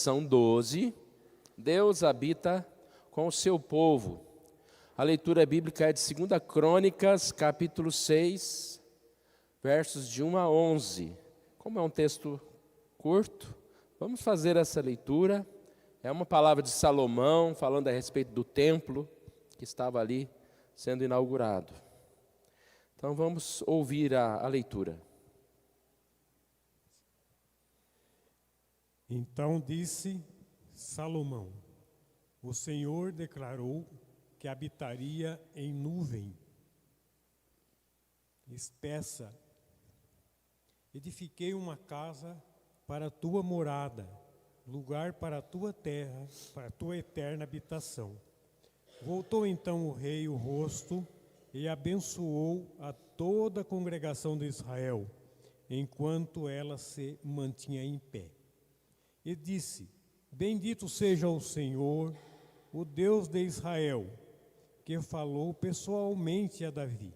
lição 12, Deus habita com o seu povo. A leitura bíblica é de 2 Crônicas, capítulo 6, versos de 1 a 11. Como é um texto curto, vamos fazer essa leitura. É uma palavra de Salomão, falando a respeito do templo que estava ali sendo inaugurado. Então vamos ouvir a leitura. Então disse Salomão: o Senhor declarou que habitaria em nuvem espessa. Edifiquei uma casa para a tua morada, lugar para a tua terra, para a tua eterna habitação. Voltou então o rei o rosto e abençoou a toda a congregação de Israel, enquanto ela se mantinha em pé. E disse: bendito seja o Senhor, o Deus de Israel, que falou pessoalmente a Davi,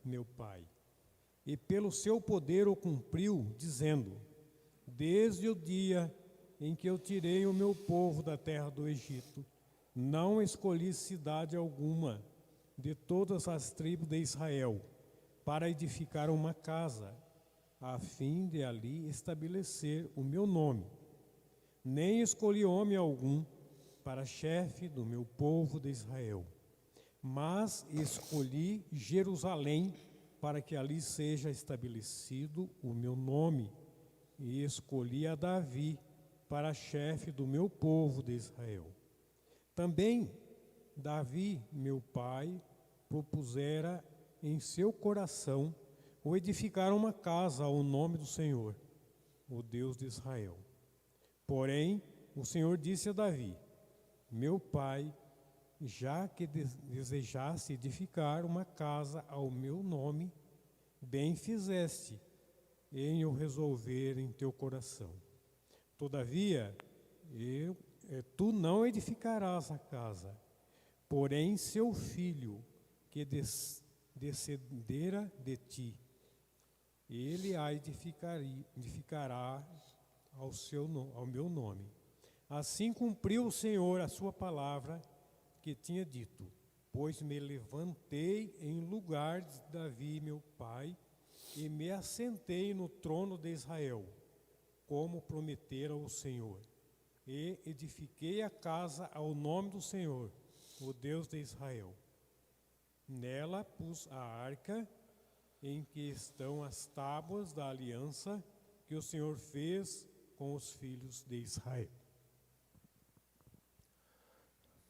meu pai, e pelo seu poder o cumpriu, dizendo: desde o dia em que eu tirei o meu povo da terra do Egito, não escolhi cidade alguma de todas as tribos de Israel para edificar uma casa, a fim de ali estabelecer o meu nome. Nem escolhi homem algum para chefe do meu povo de Israel, mas escolhi Jerusalém para que ali seja estabelecido o meu nome, e escolhi a Davi para chefe do meu povo de Israel. Também Davi, meu pai, propusera em seu coração o edificar uma casa ao nome do Senhor, o Deus de Israel. Porém, o Senhor disse a Davi, meu pai, já que desejasse edificar uma casa ao meu nome, bem fizeste em o resolver em teu coração. Todavia, tu não edificarás a casa, porém seu filho, que descenderá de ti, ele a edificará ao meu nome. Assim cumpriu o Senhor a sua palavra que tinha dito, pois me levantei em lugar de Davi, meu pai, e me assentei no trono de Israel, como prometera o Senhor, e edifiquei a casa ao nome do Senhor, o Deus de Israel. Nela pus a arca, em que estão as tábuas da aliança que o Senhor fez com os filhos de Israel.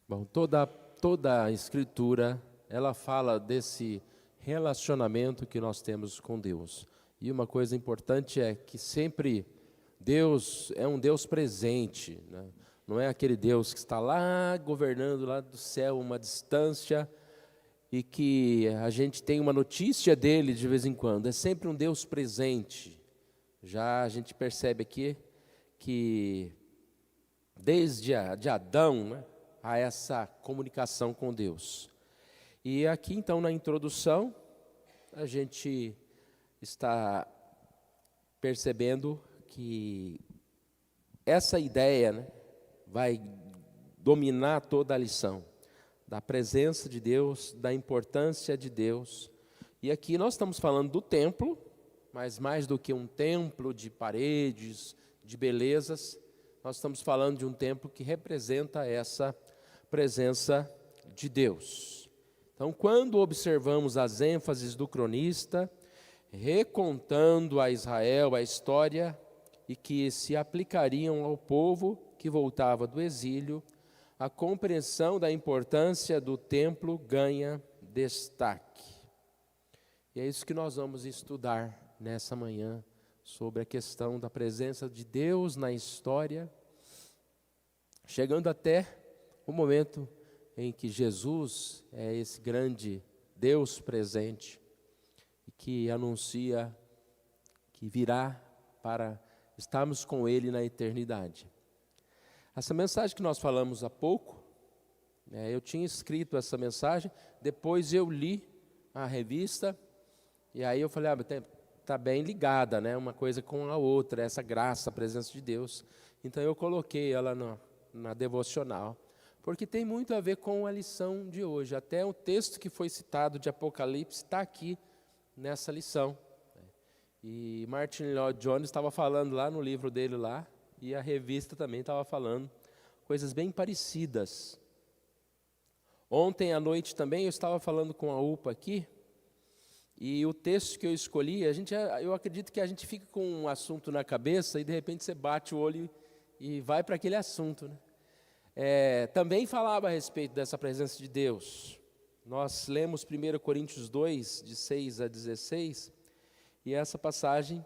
Bom, toda a Escritura, ela fala desse relacionamento que nós temos com Deus. E uma coisa importante é que sempre Deus é um Deus presente, né? Não é aquele Deus que está lá governando lá do céu, uma distância, e que a gente tem uma notícia dele de vez em quando. É sempre um Deus presente. Já a gente percebe aqui que desde de Adão, né, há essa comunicação com Deus. E aqui então na introdução a gente está percebendo que essa ideia, né, vai dominar toda a lição, da presença de Deus, da importância de Deus. E aqui nós estamos falando do templo, mas mais do que um templo de paredes, de belezas, nós estamos falando de um templo que representa essa presença de Deus. Então, quando observamos as ênfases do cronista, recontando a Israel a história e que se aplicariam ao povo que voltava do exílio, a compreensão da importância do templo ganha destaque. E é isso que nós vamos estudar nessa manhã, sobre a questão da presença de Deus na história, chegando até o momento em que Jesus é esse grande Deus presente, e que anuncia que virá para estarmos com Ele na eternidade. Essa mensagem que nós falamos há pouco, eu tinha escrito essa mensagem, depois eu li a revista, e aí eu falei, tá bem ligada, né? Uma coisa com a outra, essa graça, a presença de Deus. Então eu coloquei ela na devocional, porque tem muito a ver com a lição de hoje. Até o texto que foi citado de Apocalipse está aqui nessa lição. E Martin Lloyd Jones estava falando lá no livro dele lá, e a revista também estava falando coisas bem parecidas. Ontem à noite também eu estava falando com a UPA aqui, e o texto que eu escolhi, eu acredito que a gente fica com um assunto na cabeça e de repente você bate o olho e vai para aquele assunto, né? Também falava a respeito dessa presença de Deus. Nós lemos 1 Coríntios 2, de 6 a 16, e essa passagem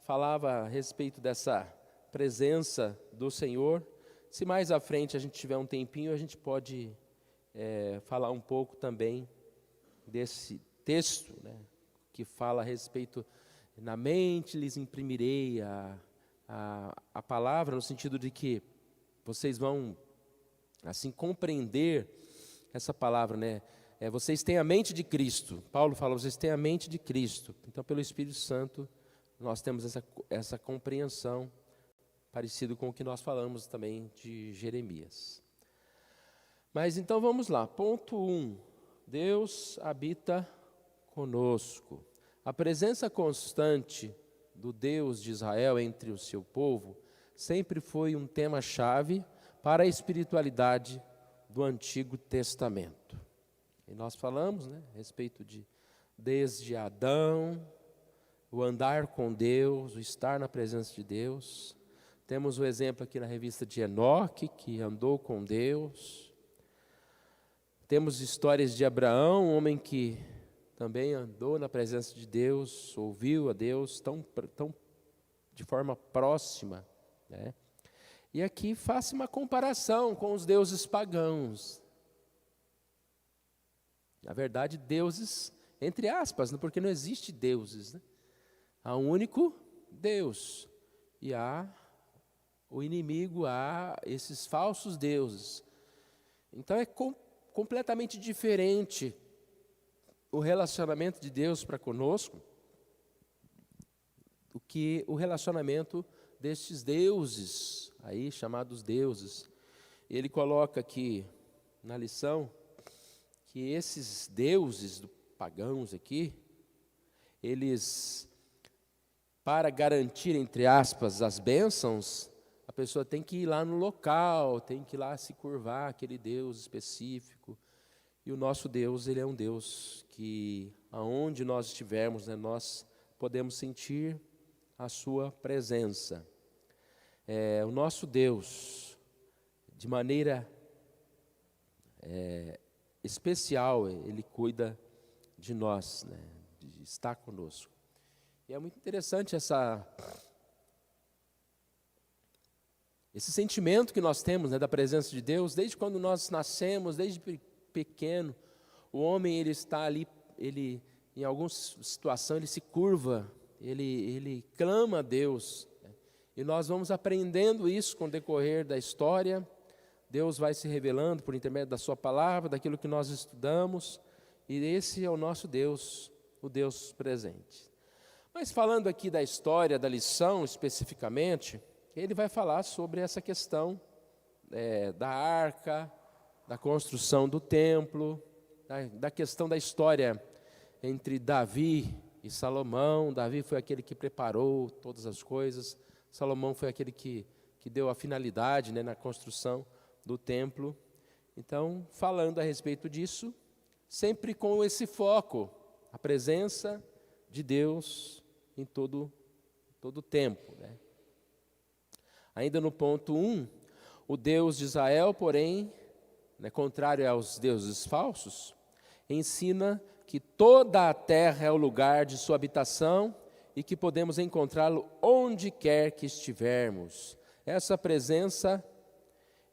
falava a respeito dessa presença do Senhor. Se mais à frente a gente tiver um tempinho, a gente pode falar um pouco também desse texto, né, que fala a respeito, na mente lhes imprimirei a palavra, no sentido de que vocês vão, assim, compreender essa palavra, né? Vocês têm a mente de Cristo. Paulo fala, vocês têm a mente de Cristo. Então, pelo Espírito Santo, nós temos essa compreensão, parecido com o que nós falamos também de Jeremias. Mas então vamos lá, ponto 1. Deus habita conosco. A presença constante do Deus de Israel entre o seu povo sempre foi um tema-chave para a espiritualidade do Antigo Testamento. E nós falamos, né, a respeito de desde Adão, o andar com Deus, o estar na presença de Deus. Temos o exemplo aqui na revista de Enoque, que andou com Deus. Temos histórias de Abraão, um homem que também andou na presença de Deus, ouviu a Deus tão de forma próxima, né? E aqui faça uma comparação com os deuses pagãos. Na verdade, deuses, entre aspas, porque não existe deuses, né? Há um único Deus. E há o inimigo, há esses falsos deuses. Então é completamente diferente o relacionamento de Deus para conosco do que o relacionamento destes deuses, aí chamados deuses. Ele coloca aqui na lição que esses deuses pagãos aqui, eles, para garantir, entre aspas, as bênçãos, a pessoa tem que ir lá no local, tem que ir lá se curvar àquele Deus específico. E o nosso Deus, ele é um Deus que, aonde nós estivermos, né, nós podemos sentir a sua presença. O nosso Deus, de maneira especial, ele cuida de nós, né, de estar conosco. E é muito interessante esse sentimento que nós temos, né, da presença de Deus, desde quando nós nascemos, desde pequeno. O homem, ele está ali, ele, em alguma situação, ele se curva, ele clama a Deus, né? E nós vamos aprendendo isso com o decorrer da história. Deus vai se revelando por intermédio da sua palavra, daquilo que nós estudamos, e esse é o nosso Deus, o Deus presente. Mas falando aqui da história, da lição especificamente, ele vai falar sobre essa questão da arca, da construção do templo, da questão da história entre Davi e Salomão. Davi foi aquele que preparou todas as coisas, Salomão foi aquele que deu a finalidade, né, na construção do templo. Então, falando a respeito disso, sempre com esse foco, a presença de Deus em todo o tempo, né? Ainda no ponto 1, o Deus de Israel, porém, né, contrário aos deuses falsos, ensina que toda a terra é o lugar de sua habitação e que podemos encontrá-lo onde quer que estivermos. Essa presença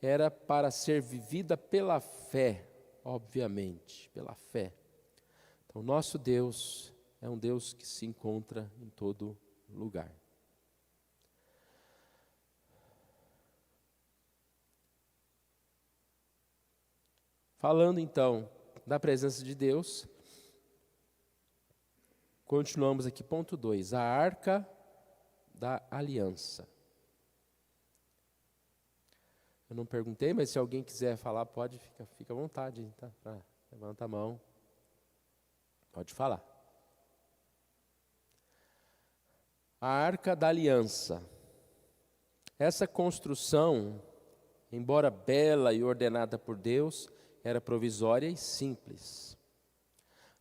era para ser vivida pela fé, obviamente, pela fé. Então, nosso Deus é um Deus que se encontra em todo lugar. Falando então da presença de Deus, Continuamos aqui, ponto 2, a Arca da Aliança. Eu não perguntei, mas se alguém quiser falar, pode, fica à vontade, tá? Levanta a mão, pode falar. A Arca da Aliança. Essa construção, embora bela e ordenada por Deus, era provisória e simples.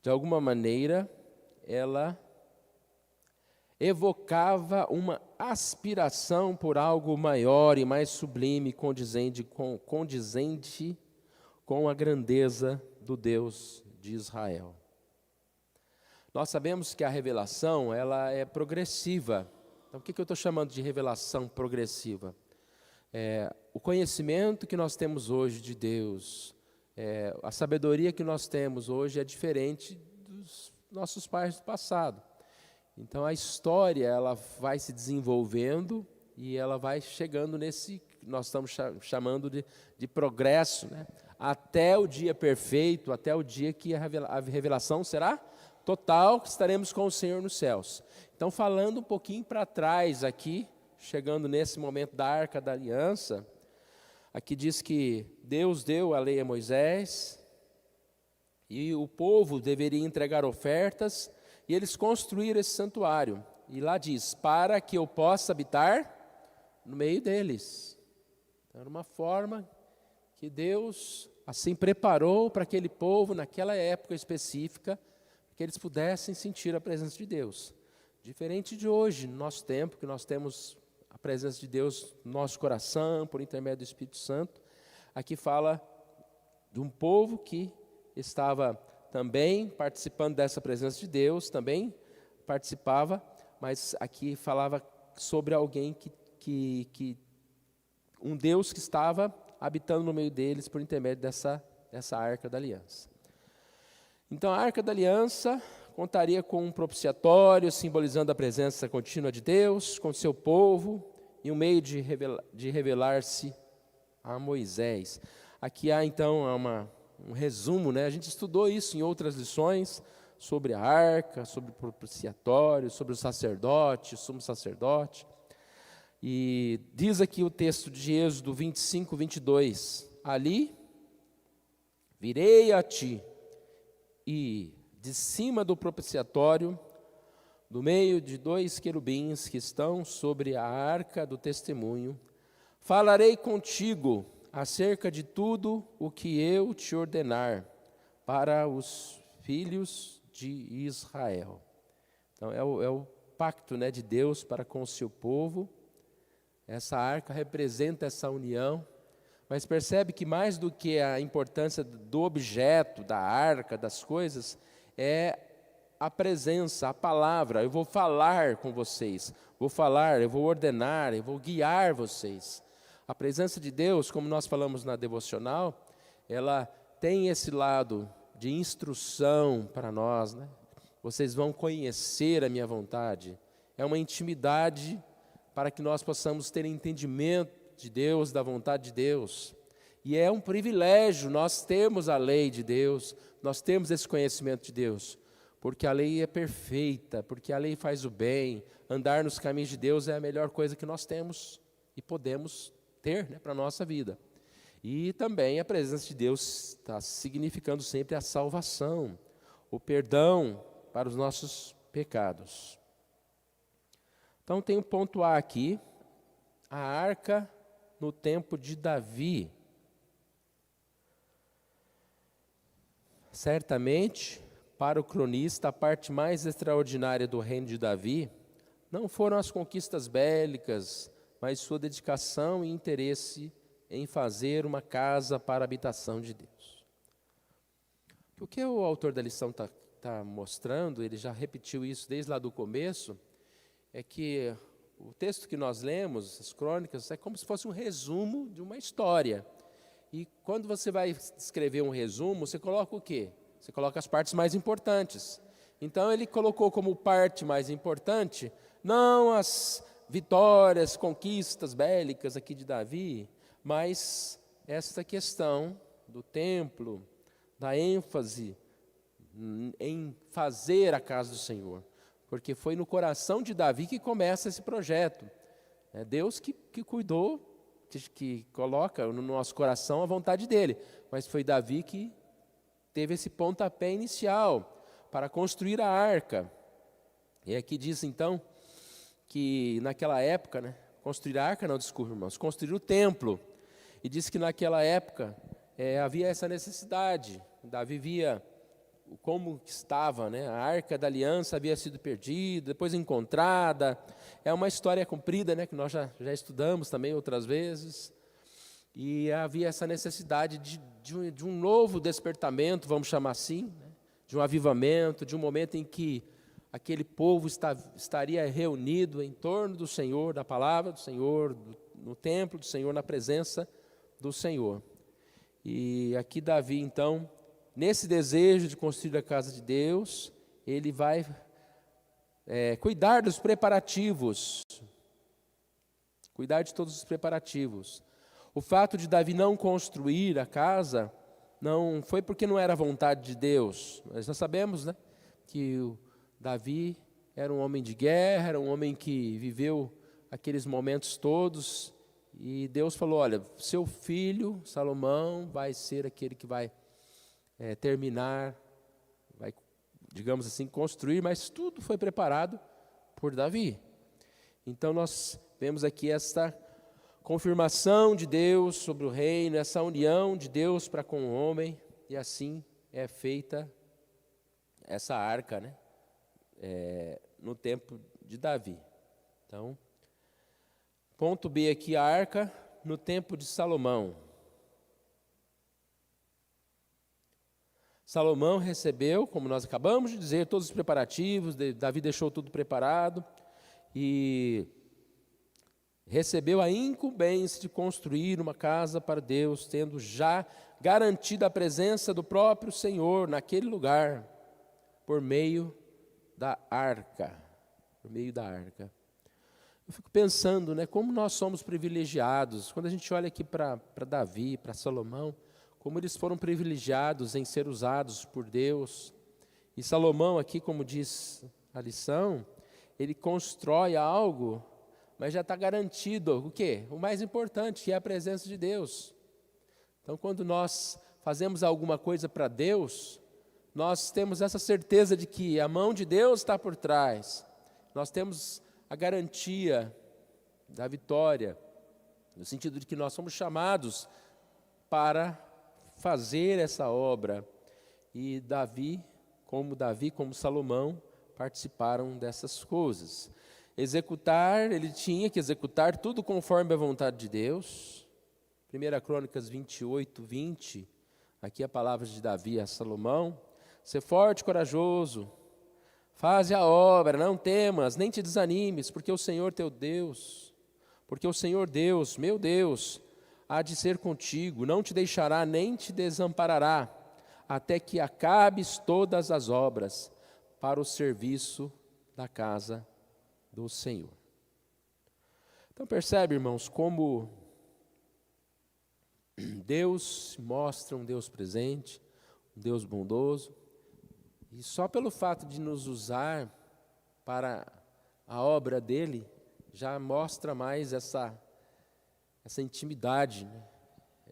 De alguma maneira, ela evocava uma aspiração por algo maior e mais sublime, condizente com a grandeza do Deus de Israel. Nós sabemos que a revelação, ela é progressiva. Então, o que eu estou chamando de revelação progressiva? O conhecimento que nós temos hoje de Deus, a sabedoria que nós temos hoje é diferente dos nossos pais do passado. Então, a história, ela vai se desenvolvendo e ela vai chegando nesse, nós estamos chamando de progresso, né? Até o dia perfeito, até o dia que a revelação será total, que estaremos com o Senhor nos céus. Então, falando um pouquinho para trás aqui, chegando nesse momento da Arca da Aliança, aqui diz que Deus deu a lei a Moisés e o povo deveria entregar ofertas e eles construíram esse santuário. E lá diz, para que eu possa habitar no meio deles. Então, era uma forma que Deus assim preparou para aquele povo naquela época específica, que eles pudessem sentir a presença de Deus. Diferente de hoje, no nosso tempo, que nós temos a presença de Deus no nosso coração, por intermédio do Espírito Santo, aqui fala de um povo que estava também participando dessa presença de Deus, também participava, mas aqui falava sobre alguém um Deus que estava habitando no meio deles por intermédio dessa Arca da Aliança. Então, a Arca da Aliança contaria com um propiciatório, simbolizando a presença contínua de Deus com seu povo e um meio de revelar-se a Moisés. Aqui há, então, um resumo, né? A gente estudou isso em outras lições, sobre a arca, sobre o propiciatório, sobre o sacerdote, o sumo sacerdote. E diz aqui o texto de Êxodo 25, 22, ali, virei a ti, e de cima do propiciatório, do meio de 2 querubins que estão sobre a arca do testemunho, falarei contigo acerca de tudo o que eu te ordenar para os filhos de Israel. Então, é o pacto, né, de Deus para com o seu povo. Essa arca representa essa união, mas percebe que mais do que a importância do objeto, da arca, das coisas, é a presença, a palavra. Eu vou falar com vocês, eu vou ordenar, eu vou guiar vocês. A presença de Deus, como nós falamos na devocional, ela tem esse lado de instrução para nós, né? Vocês vão conhecer a minha vontade. É uma intimidade para que nós possamos ter entendimento de Deus, da vontade de Deus. E é um privilégio nós termos a lei de Deus, nós temos esse conhecimento de Deus, porque a lei é perfeita, porque a lei faz o bem, andar nos caminhos de Deus é a melhor coisa que nós temos e podemos ter, né, para a nossa vida. E também a presença de Deus está significando sempre a salvação, o perdão para os nossos pecados. Então tem o ponto A aqui, a arca no tempo de Davi. Certamente, para o cronista, a parte mais extraordinária do reino de Davi não foram as conquistas bélicas, mas sua dedicação e interesse em fazer uma casa para a habitação de Deus. O que o autor da lição está mostrando, ele já repetiu isso desde lá do começo, é que o texto que nós lemos, as crônicas, é como se fosse um resumo de uma história. E quando você vai escrever um resumo, você coloca o quê? Você coloca as partes mais importantes. Então ele colocou como parte mais importante, não as vitórias, conquistas bélicas aqui de Davi, mas esta questão do templo, da ênfase em fazer a casa do Senhor. porque foi no coração de Davi que começa esse projeto. É Deus que cuidou, que coloca no nosso coração a vontade dele, mas foi Davi que teve esse pontapé inicial para construir a arca. E aqui diz então que naquela época, né, construir a arca, não, desculpa, irmãos, construir o templo. E diz que naquela época havia essa necessidade. Davi via como estava, né? A arca da aliança havia sido perdida, depois encontrada. É uma história comprida, né? Que nós já estudamos também outras vezes. E havia essa necessidade de um novo despertamento, vamos chamar assim, né? De um avivamento, de um momento em que aquele povo estaria reunido em torno do Senhor, da palavra do Senhor, no templo do Senhor, na presença do Senhor. E aqui Davi, então, nesse desejo de construir a casa de Deus, ele vai cuidar dos preparativos, cuidar de todos os preparativos. O fato de Davi não construir a casa não foi porque não era vontade de Deus. Nós sabemos, né, que Davi era um homem de guerra, era um homem que viveu aqueles momentos todos, e Deus falou, olha, seu filho, Salomão, vai ser aquele que vai terminar, vai, digamos assim, construir, mas tudo foi preparado por Davi. Então nós vemos aqui esta confirmação de Deus sobre o reino, essa união de Deus para com o homem, e assim é feita essa arca, né? No tempo de Davi. Então, ponto B aqui, a arca no tempo de Salomão. Salomão recebeu, como nós acabamos de dizer, todos os preparativos, Davi deixou tudo preparado e recebeu a incumbência de construir uma casa para Deus, tendo já garantida a presença do próprio Senhor naquele lugar, por meio da arca. Por meio da arca. Eu fico pensando, né, como nós somos privilegiados, quando a gente olha aqui para Davi, para Salomão, como eles foram privilegiados em ser usados por Deus. E Salomão aqui, como diz a lição, ele constrói algo, mas já está garantido o quê? O mais importante, que é a presença de Deus. Então, quando nós fazemos alguma coisa para Deus, nós temos essa certeza de que a mão de Deus está por trás. Nós temos a garantia da vitória, no sentido de que nós somos chamados para fazer essa obra. E Davi, como Salomão, participaram dessas coisas. Ele tinha que executar tudo conforme a vontade de Deus. 1 Crônicas 28, 20, aqui a palavra de Davi a Salomão. Ser forte e corajoso, faze a obra, não temas, nem te desanimes, porque o Senhor teu Deus, porque o Senhor Deus, meu Deus, há de ser contigo, não te deixará nem te desamparará, até que acabes todas as obras para o serviço da casa do Senhor. Então percebe, irmãos, como Deus mostra um Deus presente, um Deus bondoso, e só pelo fato de nos usar para a obra dele, já mostra mais essa intimidade, né?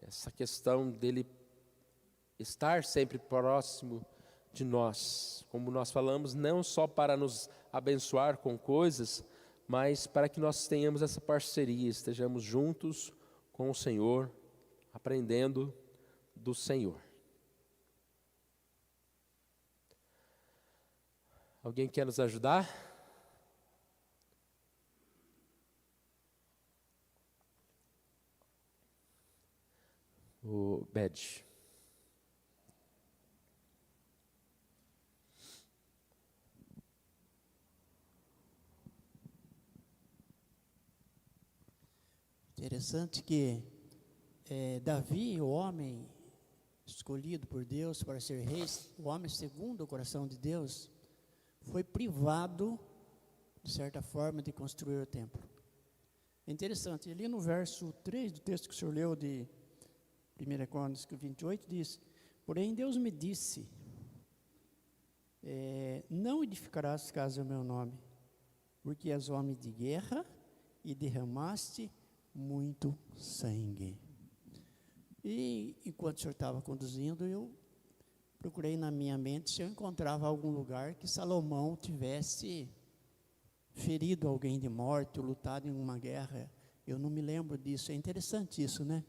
Essa questão dele estar sempre próximo de nós. Como nós falamos, não só para nos abençoar com coisas, mas para que nós tenhamos essa parceria, estejamos juntos com o Senhor, aprendendo do Senhor. Alguém quer nos ajudar? O Bed. Interessante que Davi, o homem escolhido por Deus para ser rei, o homem segundo o coração de Deus, foi privado, de certa forma, de construir o templo. É interessante, ali no verso 3 do texto que o senhor leu de 1 Crônicas 28, diz: porém Deus me disse, não edificarás casa ao meu nome, porque és homem de guerra e derramaste muito sangue. E enquanto o senhor estava conduzindo, eu procurei na minha mente se eu encontrava algum lugar que Salomão tivesse ferido alguém de morte ou lutado em uma guerra. Eu não me lembro disso. É interessante isso, né?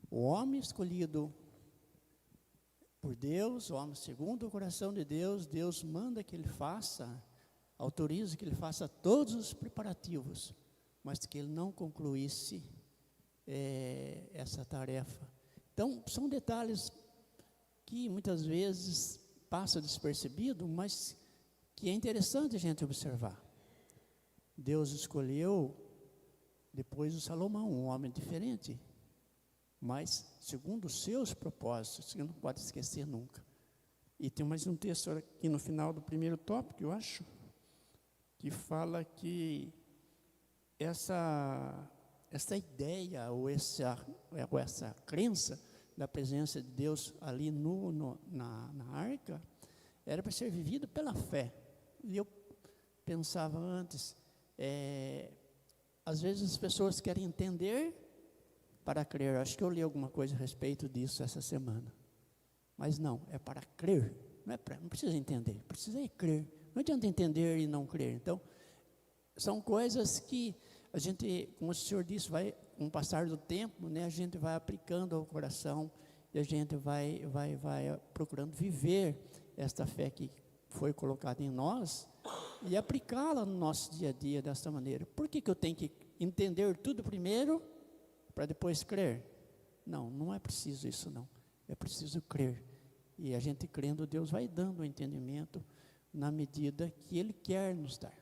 O homem escolhido por Deus, o homem segundo o coração de Deus, Deus manda que ele faça, autoriza que ele faça todos os preparativos, mas que ele não concluísse essa tarefa. Então, são detalhes que muitas vezes passa despercebido, mas que é interessante a gente observar. Deus escolheu depois o Salomão, um homem diferente, mas segundo os seus propósitos, que não pode esquecer nunca. E tem mais um texto aqui no final do primeiro tópico, eu acho, que fala que essa ideia ou essa crença da presença de Deus ali na arca era para ser vivida pela fé. E eu pensava antes, às vezes as pessoas querem entender para crer. Acho que eu li alguma coisa a respeito disso essa semana. Mas não, é para crer. Não precisa entender, precisa crer. Não adianta entender e não crer. Então, são coisas que a gente, como o senhor disse, com o passar do tempo, né, a gente vai aplicando ao coração e a gente vai procurando viver esta fé que foi colocada em nós e aplicá-la no nosso dia a dia desta maneira. Por que eu tenho que entender tudo primeiro para depois crer? Não é preciso isso não. É preciso crer. E a gente crendo, Deus vai dando o entendimento na medida que Ele quer nos dar.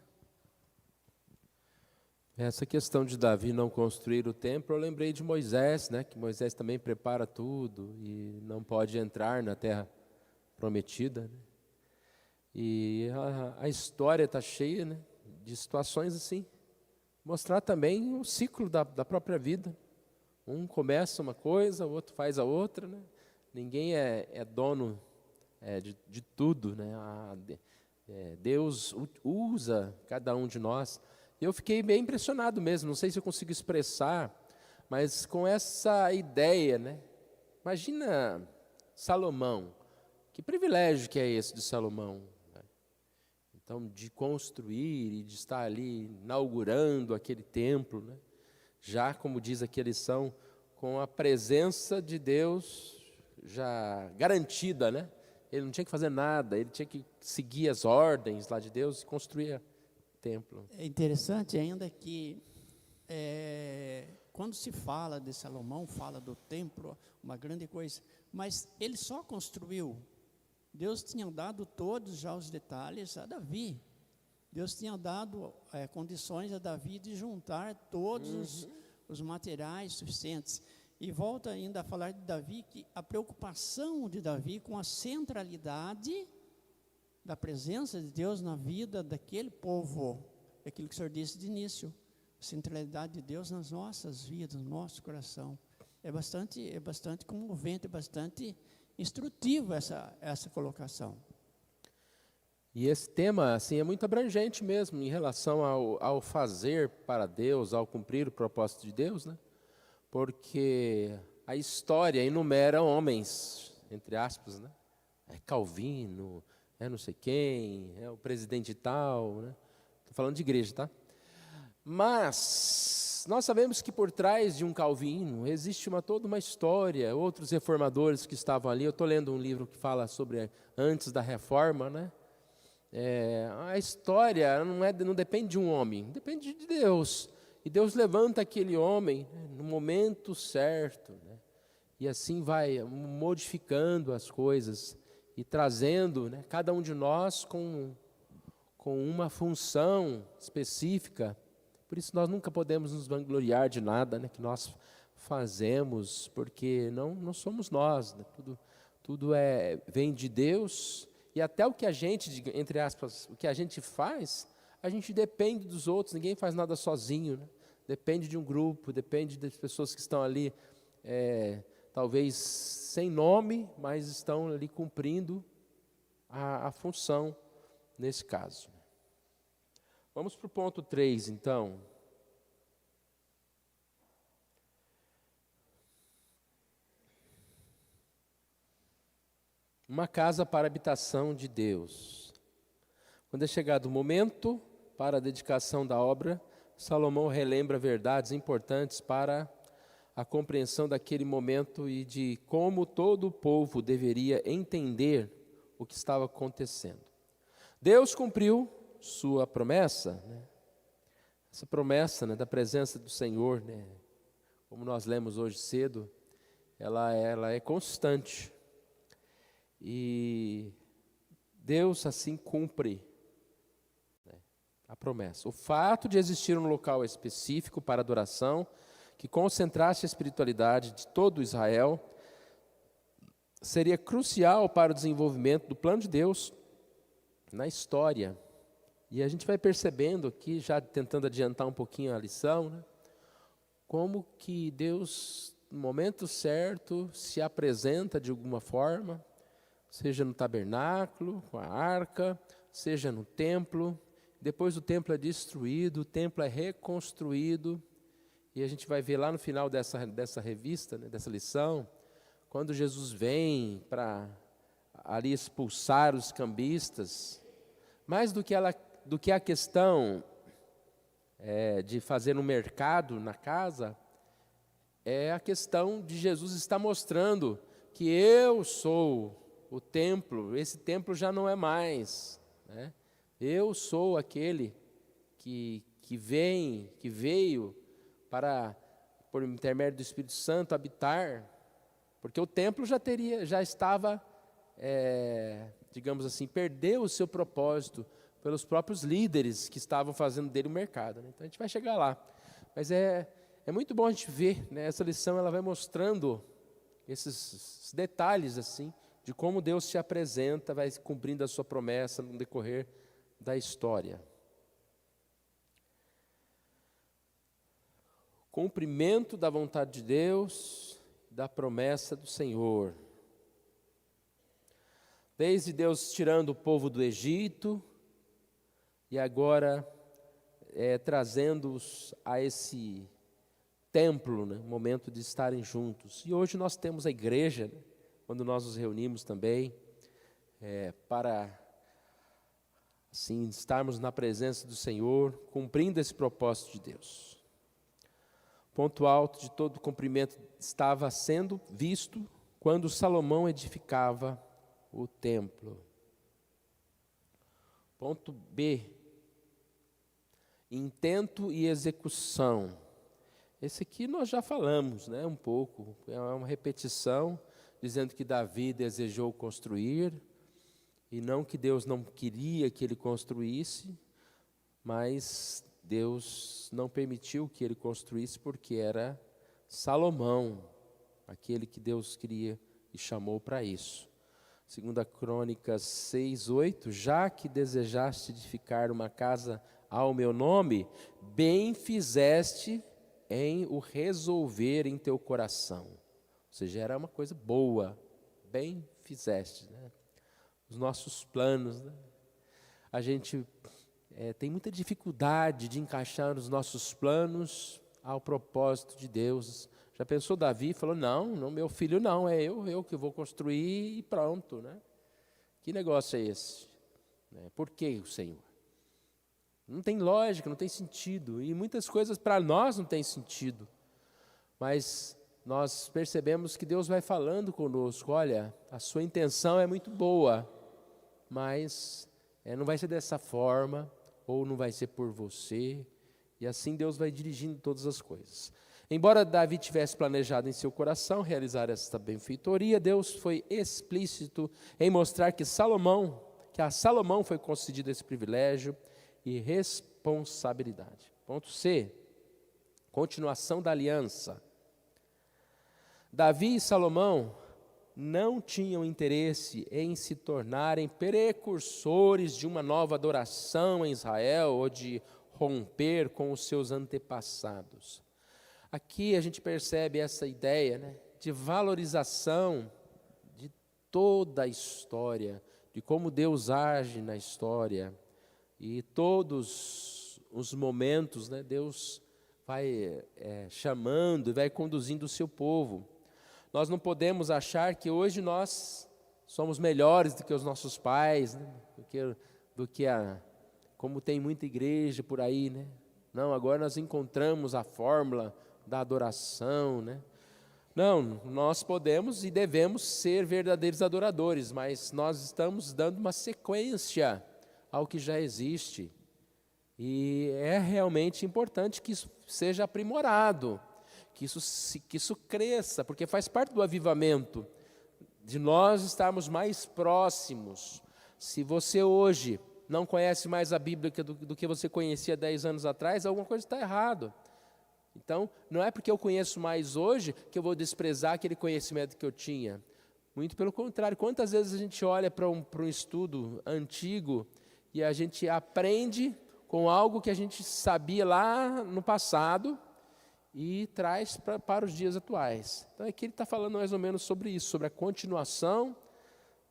Essa questão de Davi não construir o templo, eu lembrei de Moisés, né? Que Moisés também prepara tudo e não pode entrar na terra prometida, né? E a história está cheia, né, de situações assim. Mostrar também o ciclo da própria vida. Um começa uma coisa, o outro faz a outra, né? Ninguém é dono de tudo, né? Deus usa cada um de nós. E eu fiquei bem impressionado mesmo, não sei se eu consigo expressar, mas com essa ideia, né? Imagina Salomão, que privilégio que é esse de Salomão, né? Então, de construir e de estar ali inaugurando aquele templo, né? Já, como diz aqui a lição, com a presença de Deus já garantida, né? Ele não tinha que fazer nada, ele tinha que seguir as ordens lá de Deus e construir templo. É interessante ainda que quando se fala de Salomão, fala do templo, uma grande coisa, mas ele só construiu. Deus tinha dado todos já os detalhes a Davi. Deus tinha dado condições a Davi de juntar todos os materiais suficientes. E volta ainda a falar de Davi, que a preocupação de Davi com a centralidade da presença de Deus na vida daquele povo, é aquilo que o senhor disse de início, a centralidade de Deus nas nossas vidas, no nosso coração. É bastante comovente, é bastante instrutivo essa colocação. E esse tema assim, é muito abrangente mesmo, em relação ao fazer para Deus, ao cumprir o propósito de Deus, né? Porque a história enumera homens, entre aspas, né? Calvino, não sei quem, o presidente tal, né? Estou falando de igreja, tá? Mas nós sabemos que por trás de um Calvino existe toda uma história, outros reformadores que estavam ali. Eu estou lendo um livro que fala sobre antes da reforma, né? A história não depende de um homem, depende de Deus. E Deus levanta aquele homem, né, no momento certo, né? E assim vai modificando as coisas e trazendo, né, cada um de nós com uma função específica. Por isso nós nunca podemos nos vangloriar de nada, né, que nós fazemos, porque não somos nós, né? Tudo vem de Deus, e até o que a gente, entre aspas, o que a gente faz, a gente depende dos outros, ninguém faz nada sozinho, né? Depende de um grupo, depende das pessoas que estão ali, talvez sem nome, mas estão ali cumprindo a função nesse caso. Vamos para o ponto 3, então. Uma casa para a habitação de Deus. Quando é chegado o momento para a dedicação da obra, Salomão relembra verdades importantes para a compreensão daquele momento e de como todo o povo deveria entender o que estava acontecendo. Deus cumpriu sua promessa, né? Essa promessa, né, da presença do Senhor, né, como nós lemos hoje cedo, ela é constante. E Deus assim cumpre, né, a promessa. O fato de existir um local específico para adoração, que concentrasse a espiritualidade de todo Israel, seria crucial para o desenvolvimento do plano de Deus na história. E a gente vai percebendo aqui, já tentando adiantar um pouquinho a lição, né, como que Deus, no momento certo, se apresenta de alguma forma, seja no tabernáculo, com a arca, seja no templo. Depois o templo é destruído, o templo é reconstruído. E a gente vai ver lá no final dessa revista, né, dessa lição, quando Jesus vem para ali expulsar os cambistas, mais do que a questão de fazer um mercado na casa, é a questão de Jesus estar mostrando que eu sou o templo, esse templo já não é mais, né? Eu sou aquele que veio para, por intermédio do Espírito Santo, habitar, porque o templo já estava, digamos assim, perdeu o seu propósito pelos próprios líderes que estavam fazendo dele o mercado, né? Então a gente vai chegar lá, mas é muito bom a gente ver, né? Essa lição ela vai mostrando esses detalhes assim, de como Deus se apresenta, vai cumprindo a sua promessa no decorrer da história. Cumprimento da vontade de Deus, da promessa do Senhor. Desde Deus tirando o povo do Egito, e agora trazendo-os a esse templo, né, momento de estarem juntos. E hoje nós temos a igreja, né, quando nós nos reunimos também, para assim estarmos na presença do Senhor, cumprindo esse propósito de Deus. Ponto alto de todo o cumprimento estava sendo visto quando Salomão edificava o templo. Ponto B, intento e execução. Esse aqui nós já falamos, né, um pouco, é uma repetição, dizendo que Davi desejou construir, e não que Deus não queria que ele construísse, mas Deus não permitiu que ele construísse porque era Salomão, aquele que Deus queria e chamou para isso. 2 Crônicas 6:8, já que desejaste edificar uma casa ao meu nome, bem fizeste em o resolver em teu coração. Ou seja, era uma coisa boa, bem fizeste, né? Os nossos planos, né? A gente tem muita dificuldade de encaixar os nossos planos ao propósito de Deus. Já pensou Davi? Falou, não, meu filho não, é eu que vou construir e pronto, né? Que negócio é esse? Por que o Senhor? Não tem lógica, não tem sentido, e muitas coisas para nós não tem sentido, mas nós percebemos que Deus vai falando conosco, olha, a sua intenção é muito boa, mas não vai ser dessa forma, ou não vai ser por você, e assim Deus vai dirigindo todas as coisas. Embora Davi tivesse planejado em seu coração realizar esta benfeitoria, Deus foi explícito em mostrar que a Salomão foi concedido esse privilégio e responsabilidade. Ponto C, continuação da aliança. Davi e Salomão não tinham interesse em se tornarem precursores de uma nova adoração em Israel ou de romper com os seus antepassados. Aqui a gente percebe essa ideia, né, de valorização de toda a história, de de como Deus age na história. E todos os momentos, né, Deus vai chamando e vai conduzindo o seu povo. Nós não podemos achar que hoje nós somos melhores do que os nossos pais, né, como tem muita igreja por aí, né? Não, agora nós encontramos a fórmula da adoração, né? Não, nós podemos e devemos ser verdadeiros adoradores, mas nós estamos dando uma sequência ao que já existe. E é realmente importante que isso seja aprimorado, que isso cresça, porque faz parte do avivamento, de nós estarmos mais próximos. Se você hoje não conhece mais a Bíblia do que você conhecia 10 anos atrás, alguma coisa está errada. Então, não é porque eu conheço mais hoje que eu vou desprezar aquele conhecimento que eu tinha. Muito pelo contrário, quantas vezes a gente olha para um estudo antigo e a gente aprende com algo que a gente sabia lá no passado e traz para os dias atuais. Então, aqui ele está falando mais ou menos sobre isso, sobre a continuação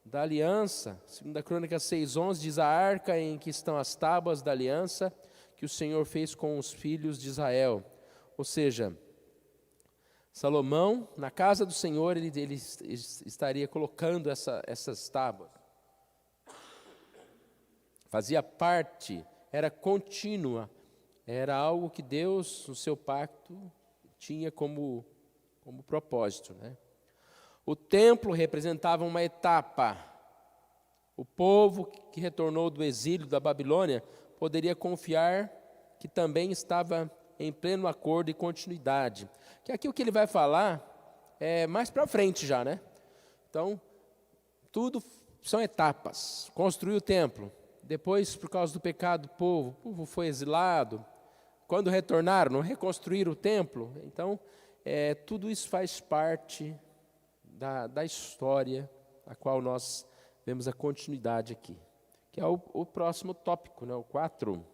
da aliança. 2 Crônicas 6:11 diz: a arca em que estão as tábuas da aliança que o Senhor fez com os filhos de Israel. Ou seja, Salomão, na casa do Senhor, ele estaria colocando essas tábuas. Fazia parte, era contínua, era algo que Deus, no seu pacto, tinha como propósito, né? O templo representava uma etapa. O povo que retornou do exílio da Babilônia poderia confiar que também estava em pleno acordo e continuidade. Que aqui o que ele vai falar é mais para frente já, né? Então, tudo são etapas. Construir o templo. Depois, por causa do pecado do povo, o povo foi exilado. Quando retornaram, não reconstruíram o templo. Então, tudo isso faz parte da história, a qual nós vemos a continuidade aqui, que é o próximo tópico, né, o 4.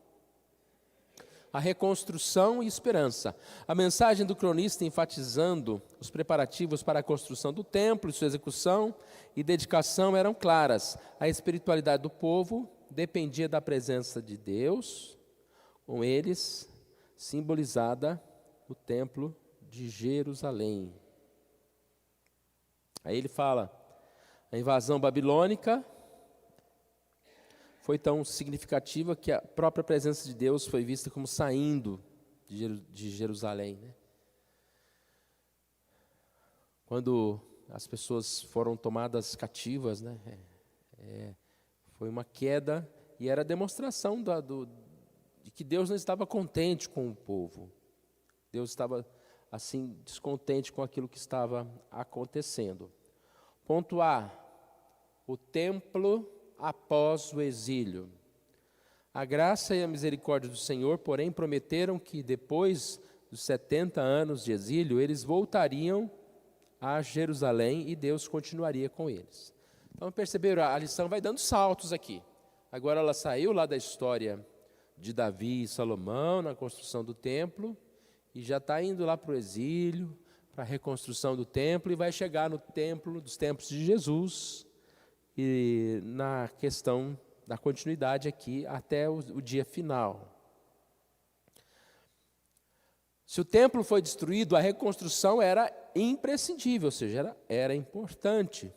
A reconstrução e esperança. A mensagem do cronista enfatizando os preparativos para a construção do templo, sua execução e dedicação eram claras. A espiritualidade do povo dependia da presença de Deus, com eles, simbolizada no templo de Jerusalém. Aí ele fala, a invasão babilônica foi tão significativa que a própria presença de Deus foi vista como saindo de Jerusalém, né? Quando as pessoas foram tomadas cativas, né? Foi uma queda e era a demonstração de que Deus não estava contente com o povo. Deus estava assim, descontente com aquilo que estava acontecendo. Ponto A, o templo após o exílio. A graça e a misericórdia do Senhor, porém, prometeram que depois dos 70 anos de exílio, eles voltariam a Jerusalém e Deus continuaria com eles. Então, perceberam, a lição vai dando saltos aqui. Agora ela saiu lá da história de Davi e Salomão, na construção do templo, e já está indo lá para o exílio, para a reconstrução do templo, e vai chegar no templo dos tempos de Jesus, e na questão da continuidade aqui, até o dia final. Se o templo foi destruído, a reconstrução era imprescindível, ou seja, era importante.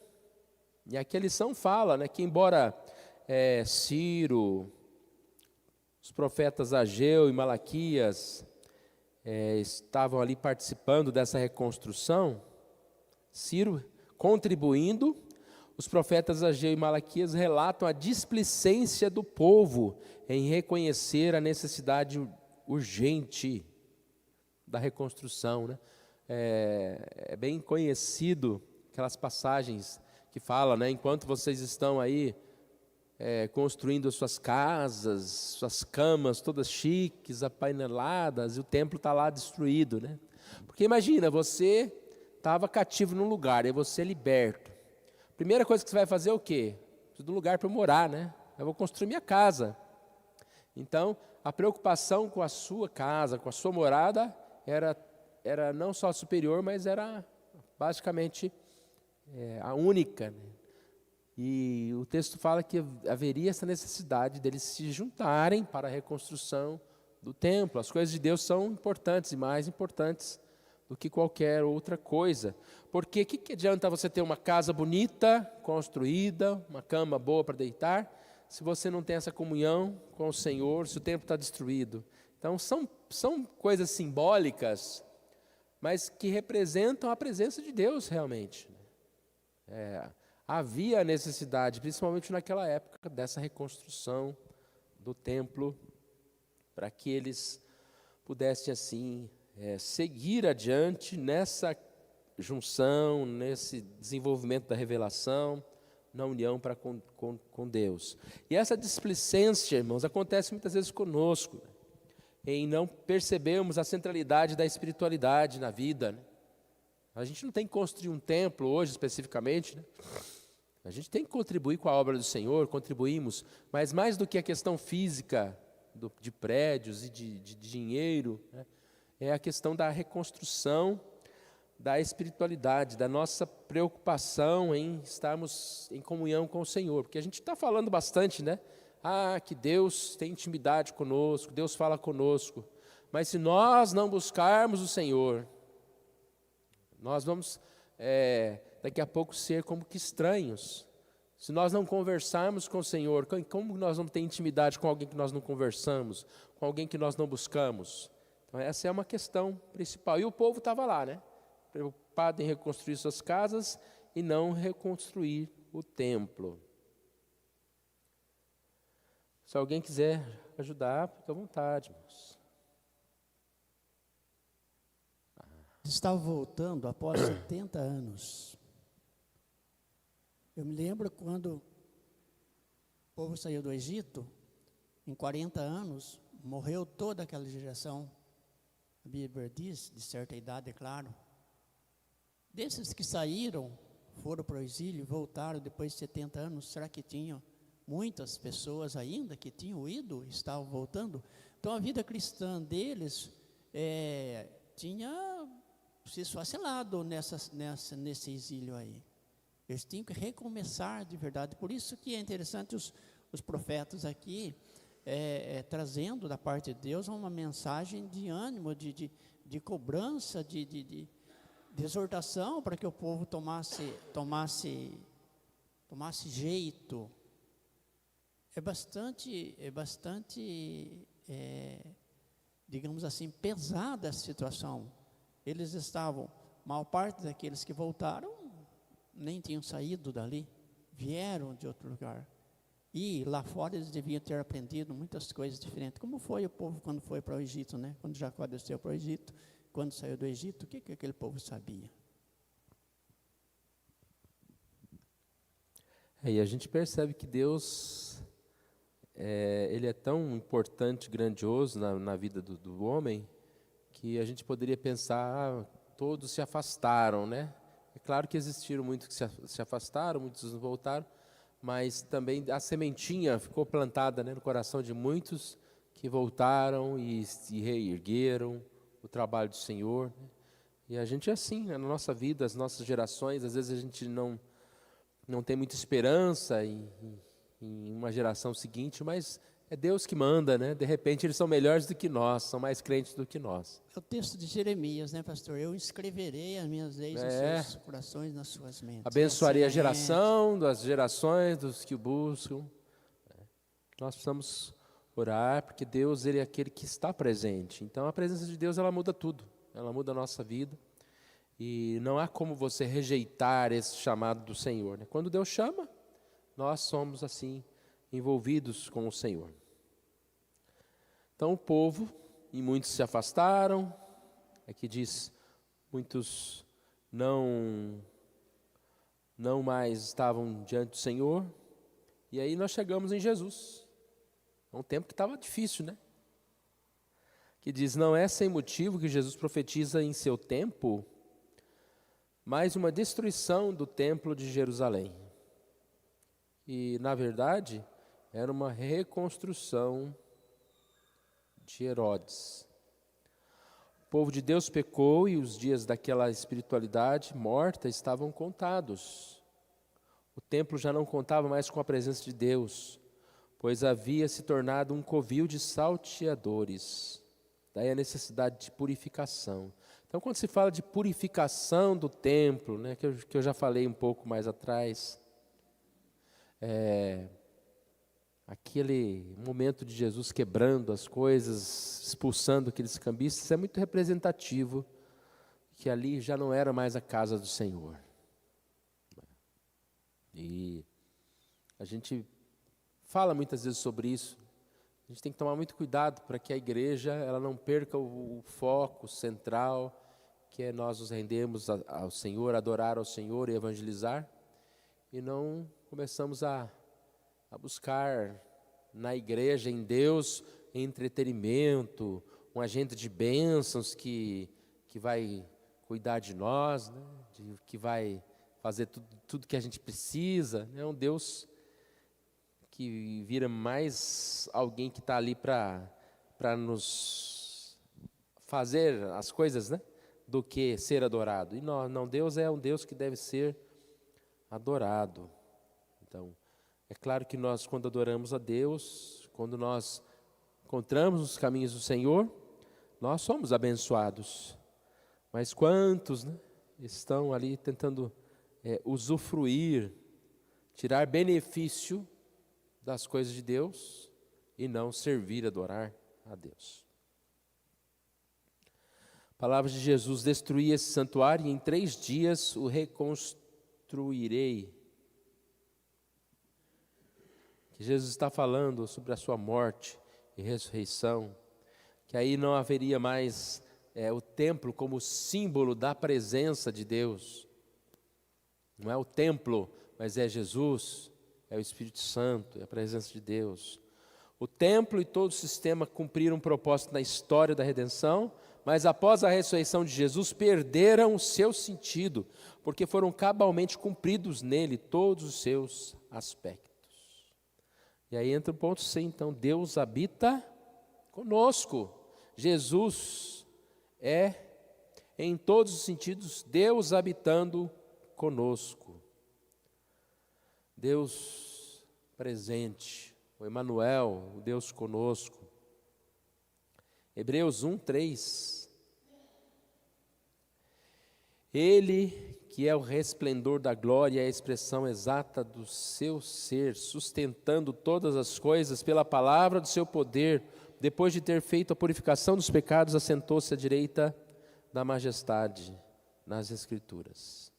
E aqui a lição fala, né, que embora Ciro, os profetas Ageu e Malaquias estavam ali participando dessa reconstrução, Ciro contribuindo, os profetas Ageu e Malaquias relatam a displicência do povo em reconhecer a necessidade urgente da reconstrução, né? É bem conhecido aquelas passagens que falam, né, enquanto vocês estão aí construindo as suas casas, suas camas todas chiques, apaineladas, e o templo está lá destruído, né? Porque imagina, você estava cativo num lugar, e você é liberto. Primeira coisa que você vai fazer é o quê? Preciso de um lugar para morar, né? Eu vou construir minha casa. Então, a preocupação com a sua casa, com a sua morada, era não só superior, mas era basicamente a única, né? E o texto fala que haveria essa necessidade deles se juntarem para a reconstrução do templo. As coisas de Deus são importantes e mais importantes do que qualquer outra coisa. Porque o que adianta você ter uma casa bonita, construída, uma cama boa para deitar, se você não tem essa comunhão com o Senhor, se o templo está destruído? Então, são coisas simbólicas, mas que representam a presença de Deus realmente. Havia a necessidade, principalmente naquela época, dessa reconstrução do templo, para que eles pudessem, assim, seguir adiante nessa junção, nesse desenvolvimento da revelação, na união para com Deus. E essa displicência, irmãos, acontece muitas vezes conosco, né? Em não percebermos a centralidade da espiritualidade na vida, né? A gente não tem que construir um templo hoje especificamente, né? A gente tem que contribuir com a obra do Senhor, contribuímos, mas mais do que a questão física de prédios e de dinheiro, né? É a questão da reconstrução da espiritualidade, da nossa preocupação em estarmos em comunhão com o Senhor, porque a gente está falando bastante, né? Que Deus tem intimidade conosco, Deus fala conosco, mas se nós não buscarmos o Senhor, nós vamos daqui a pouco ser como que estranhos. Se nós não conversarmos com o Senhor, como nós vamos ter intimidade com alguém que nós não conversamos, com alguém que nós não buscamos? Então essa é uma questão principal. E o povo estava lá, né? Preocupado em reconstruir suas casas e não reconstruir o templo. Se alguém quiser ajudar, fica à vontade, irmãos. Estava voltando após 70 anos. Eu me lembro quando o povo saiu do Egito, em 40 anos, morreu toda aquela geração. A Bíblia diz, de certa idade, é claro. Desses que saíram, foram para o exílio, voltaram depois de 70 anos, será que tinham muitas pessoas ainda que tinham ido, estavam voltando? Então a vida cristã deles tinha se esfacelado nesse exílio aí. Eles tinham que recomeçar de verdade. Por isso que é interessante os profetas aqui trazendo da parte de Deus uma mensagem de ânimo, de cobrança, de exortação para que o povo tomasse jeito. É bastante, digamos assim, pesada a situação. Eles estavam, maior parte daqueles que voltaram, nem tinham saído dali, vieram de outro lugar. E lá fora eles deviam ter aprendido muitas coisas diferentes. Como foi o povo quando foi para o Egito, né? Quando Jacó desceu para o Egito, quando saiu do Egito, o que aquele povo sabia? E a gente percebe que Deus, Ele é tão importante, grandioso na vida do homem, que a gente poderia pensar, todos se afastaram, né? É claro que existiram muitos que se afastaram, muitos voltaram, mas também a sementinha ficou plantada, né, no coração de muitos que voltaram e se reergueram o trabalho do Senhor, né? E a gente é assim, né, na nossa vida, as nossas gerações, às vezes a gente não tem muita esperança em uma geração seguinte, mas é Deus que manda, né? De repente eles são melhores do que nós, são mais crentes do que nós. É o texto de Jeremias, né, pastor? Eu escreverei as minhas leis nos seus corações, nas suas mentes. Abençoarei a geração das gerações dos que o buscam. Nós precisamos orar, porque Deus, Ele é aquele que está presente. Então a presença de Deus, ela muda tudo. Ela muda a nossa vida. E não há como você rejeitar esse chamado do Senhor, né? Quando Deus chama, nós somos assim, envolvidos com o Senhor. Então o povo, e muitos se afastaram, aqui diz, muitos não mais estavam diante do Senhor, e aí nós chegamos em Jesus. É um tempo que estava difícil, né? Que diz, não é sem motivo que Jesus profetiza em seu tempo, mais uma destruição do templo de Jerusalém. E, na verdade, era uma reconstrução de Herodes. O povo de Deus pecou e os dias daquela espiritualidade morta estavam contados. O templo já não contava mais com a presença de Deus, pois havia se tornado um covil de salteadores. Daí a necessidade de purificação. Então, quando se fala de purificação do templo, né, que eu já falei um pouco mais atrás, aquele momento de Jesus quebrando as coisas, expulsando aqueles cambistas, é muito representativo que ali já não era mais a casa do Senhor. E a gente fala muitas vezes sobre isso. A gente tem que tomar muito cuidado para que a igreja ela não perca o foco central, que é nós nos rendermos ao Senhor, adorar ao Senhor e evangelizar, e não começamos a buscar na igreja, em Deus, entretenimento, um agente de bênçãos que vai cuidar de nós, né? Que vai fazer tudo que a gente precisa. É um Deus que vira mais alguém que está ali para nos fazer as coisas, né? Do que ser adorado. E não, Deus é um Deus que deve ser adorado. Então, é claro que nós, quando adoramos a Deus, quando nós encontramos os caminhos do Senhor, nós somos abençoados. Mas quantos, né, estão ali tentando usufruir, tirar benefício das coisas de Deus e não servir, adorar a Deus. Palavras de Jesus: destruí esse santuário e em 3 dias o reconstruirei. Que Jesus está falando sobre a sua morte e ressurreição, que aí não haveria mais o templo como símbolo da presença de Deus. Não é o templo, mas é Jesus, é o Espírito Santo, é a presença de Deus. O templo e todo o sistema cumpriram um propósito na história da redenção, mas após a ressurreição de Jesus perderam o seu sentido, porque foram cabalmente cumpridos nele todos os seus aspectos. E aí entra o ponto C, então, Deus habita conosco. Jesus é, em todos os sentidos, Deus habitando conosco. Deus presente, o Emanuel, o Deus conosco. Hebreus 1:3. Ele que é o resplendor da glória e a expressão exata do seu ser, sustentando todas as coisas pela palavra do seu poder, depois de ter feito a purificação dos pecados, assentou-se à direita da majestade nas Escrituras.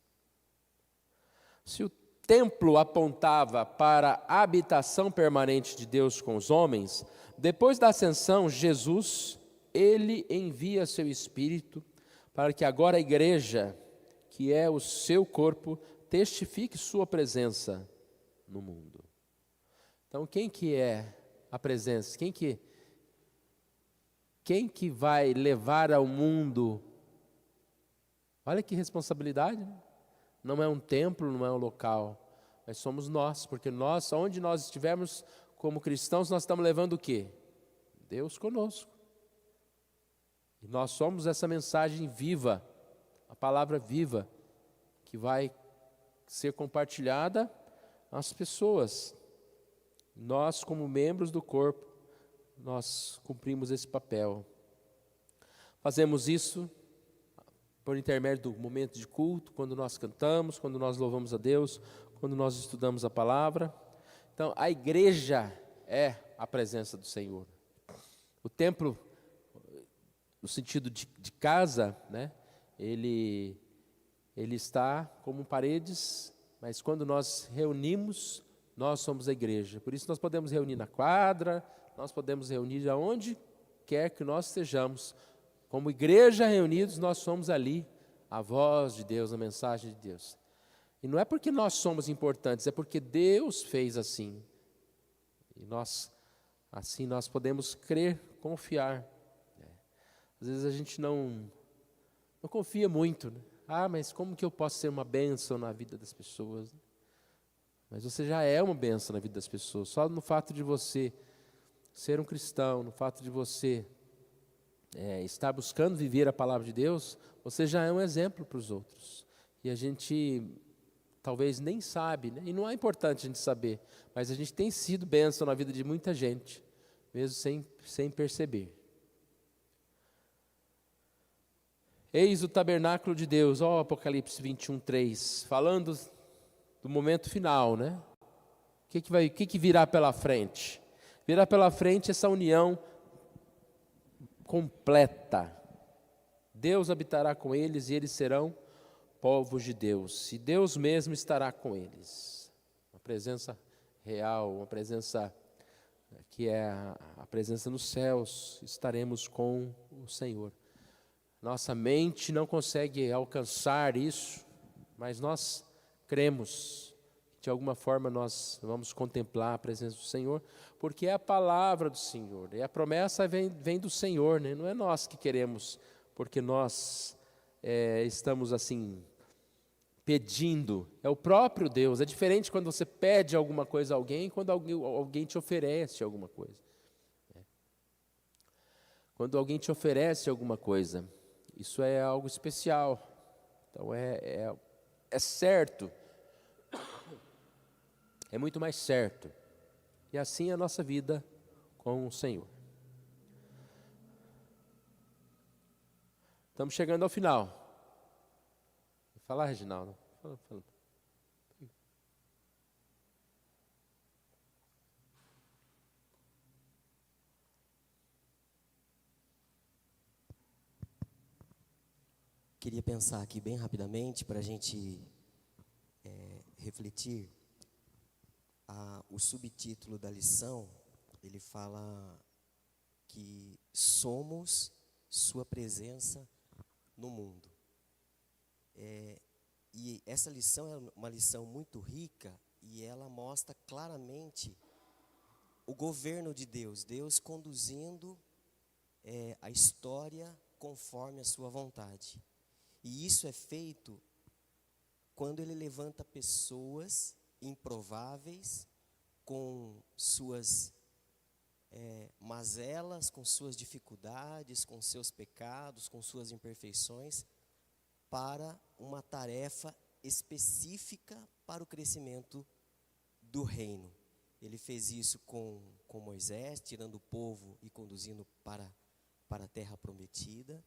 Se o templo apontava para a habitação permanente de Deus com os homens, depois da ascensão, Jesus, ele envia seu Espírito para que agora a igreja, que é o seu corpo, testifique sua presença no mundo. Então, quem que é a presença? Quem que vai levar ao mundo? Olha que responsabilidade, né? Não é um templo, não é um local, mas somos nós, porque nós, onde nós estivermos como cristãos, nós estamos levando o quê? Deus conosco. E nós somos essa mensagem viva, a palavra viva, que vai ser compartilhada às pessoas. Nós, como membros do corpo, nós cumprimos esse papel. Fazemos isso por intermédio do momento de culto, quando nós cantamos, quando nós louvamos a Deus, quando nós estudamos a palavra. Então, a igreja é a presença do Senhor. O templo, no sentido de casa, né, ele está como paredes, mas quando nós reunimos, nós somos a igreja. Por isso nós podemos reunir na quadra, nós podemos reunir aonde quer que nós estejamos. Como igreja reunidos, nós somos ali a voz de Deus, a mensagem de Deus. E não é porque nós somos importantes, é porque Deus fez assim. E nós, assim, nós podemos crer, confiar. Às vezes a gente não confia muito, né? Mas como que eu posso ser uma bênção na vida das pessoas? Mas você já é uma bênção na vida das pessoas. Só no fato de você ser um cristão, no fato de você estar buscando viver a palavra de Deus, você já é um exemplo para os outros. E a gente talvez nem sabe, né? E não é importante a gente saber, mas a gente tem sido bênção na vida de muita gente, mesmo sem perceber. Eis o tabernáculo de Deus, ó Apocalipse 21:3, falando do momento final, né? O que virá pela frente? Virá pela frente essa união completa. Deus habitará com eles e eles serão povos de Deus. E Deus mesmo estará com eles. Uma presença real, uma presença que é a presença nos céus. Estaremos com o Senhor. Nossa mente não consegue alcançar isso, mas nós cremos. De alguma forma nós vamos contemplar a presença do Senhor, porque é a palavra do Senhor, e a promessa vem do Senhor, né? Não é nós que queremos, porque nós estamos assim, pedindo, é o próprio Deus. É diferente quando você pede alguma coisa a alguém, quando alguém te oferece alguma coisa. Quando alguém te oferece alguma coisa, isso é algo especial, então é certo. É muito mais certo. E assim é a nossa vida com o Senhor. Estamos chegando ao final. Vou falar, Reginaldo? Fala. Queria pensar aqui bem rapidamente para a gente refletir. O subtítulo da lição, ele fala que somos sua presença no mundo. E essa lição é uma lição muito rica e ela mostra claramente o governo de Deus, Deus conduzindo a história conforme a sua vontade. E isso é feito quando Ele levanta pessoas improváveis, com suas mazelas, com suas dificuldades, com seus pecados, com suas imperfeições, para uma tarefa específica para o crescimento do reino. Ele fez isso com Moisés, tirando o povo e conduzindo para a terra prometida.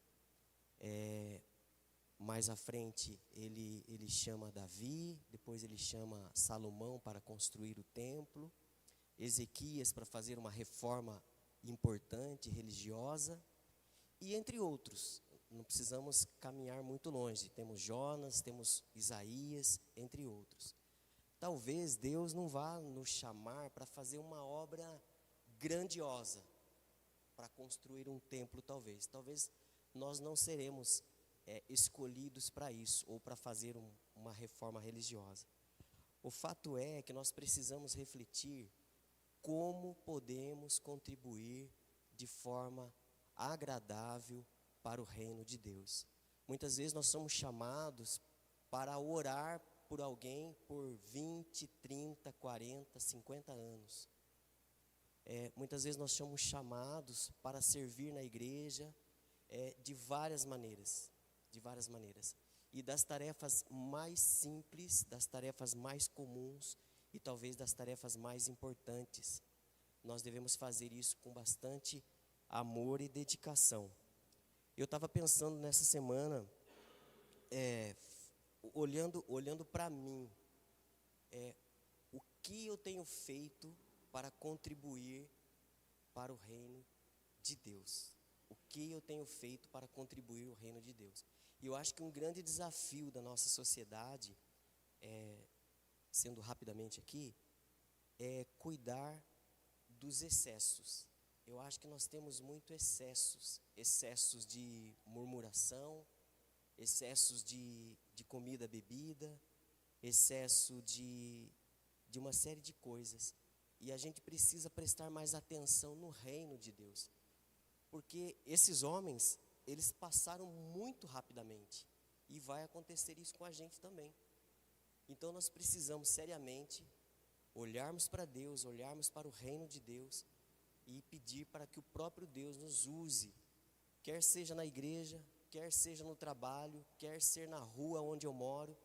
Mais à frente, ele chama Davi, depois ele chama Salomão para construir o templo, Ezequias para fazer uma reforma importante, religiosa, e entre outros. Não precisamos caminhar muito longe. Temos Jonas, temos Isaías, entre outros. Talvez Deus não vá nos chamar para fazer uma obra grandiosa, para construir um templo, talvez. Talvez nós não seremos escolhidos para isso, ou para fazer uma reforma religiosa. O fato é que nós precisamos refletir como podemos contribuir de forma agradável para o reino de Deus. Muitas vezes nós somos chamados para orar por alguém por 20, 30, 40, 50 anos. Muitas vezes nós somos chamados para servir na igreja de várias maneiras. E das tarefas mais simples, das tarefas mais comuns e talvez das tarefas mais importantes. Nós devemos fazer isso com bastante amor e dedicação. Eu estava pensando nessa semana, olhando para mim, o que eu tenho feito para contribuir para o reino de Deus. O que eu tenho feito para contribuir ao reino de Deus. E eu acho que um grande desafio da nossa sociedade, sendo rapidamente aqui, é cuidar dos excessos. Eu acho que nós temos muito excessos de murmuração, excessos de comida, bebida, excesso de uma série de coisas. E a gente precisa prestar mais atenção no reino de Deus. Porque esses homens, eles passaram muito rapidamente. E vai acontecer isso com a gente também. Então nós precisamos seriamente olharmos para Deus, olharmos para o reino de Deus e pedir para que o próprio Deus nos use, quer seja na igreja, quer seja no trabalho, quer ser na rua onde eu moro,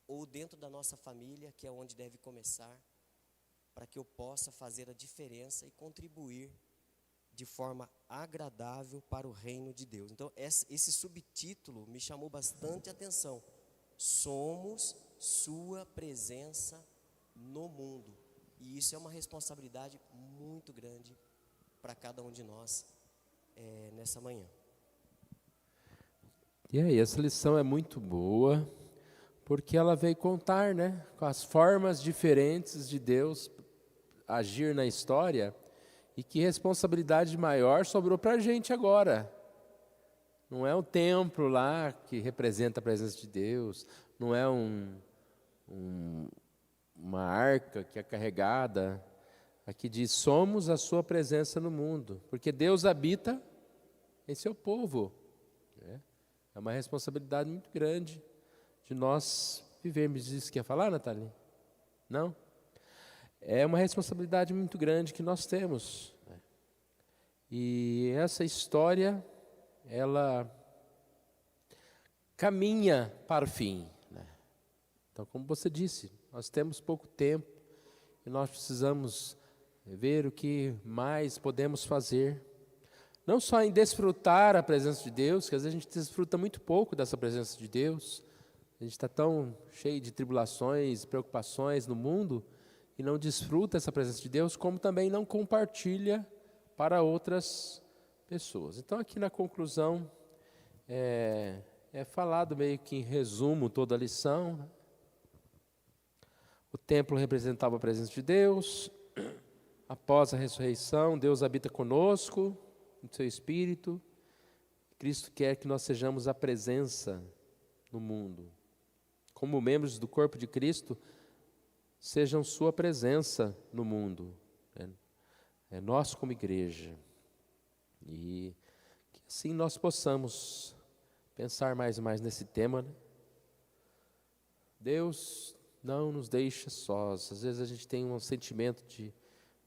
ou dentro da nossa família, que é onde deve começar, para que eu possa fazer a diferença e contribuir de forma agradável para o reino de Deus. Então, esse subtítulo me chamou bastante atenção. Somos sua presença no mundo. E isso é uma responsabilidade muito grande para cada um de nós nessa manhã. E aí, essa lição é muito boa, porque ela veio contar, né, com as formas diferentes de Deus agir na história, e que responsabilidade maior sobrou para a gente agora. Não é um templo lá que representa a presença de Deus, não é uma arca que é carregada. Aqui diz, somos a sua presença no mundo, porque Deus habita em seu povo. É uma responsabilidade muito grande de nós vivermos. Isso que ia falar, Nathalie? Não? É uma responsabilidade muito grande que nós temos. E essa história, ela caminha para o fim. Então, como você disse, nós temos pouco tempo e nós precisamos ver o que mais podemos fazer. Não só em desfrutar a presença de Deus, que às vezes a gente desfruta muito pouco dessa presença de Deus. A gente está tão cheio de tribulações, preocupações no mundo, e não desfruta essa presença de Deus, como também não compartilha para outras pessoas. Então, aqui na conclusão, é falado meio que em resumo toda a lição. O templo representava a presença de Deus. Após a ressurreição, Deus habita conosco, no seu Espírito. Cristo quer que nós sejamos a presença no mundo. Como membros do corpo de Cristo, sejam sua presença no mundo. É nós como igreja. E que assim nós possamos pensar mais e mais nesse tema, né? Deus não nos deixa sós. Às vezes a gente tem um sentimento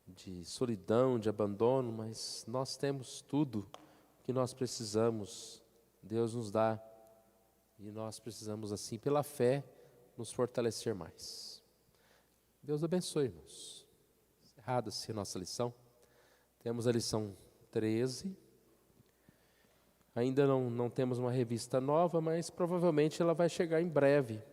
de solidão, de abandono, mas nós temos tudo que nós precisamos. Deus nos dá. E nós precisamos, assim, pela fé, nos fortalecer mais. Deus abençoe, irmãos. Encerrada-se a nossa lição. Temos a lição 13. Ainda não temos uma revista nova, mas provavelmente ela vai chegar em breve.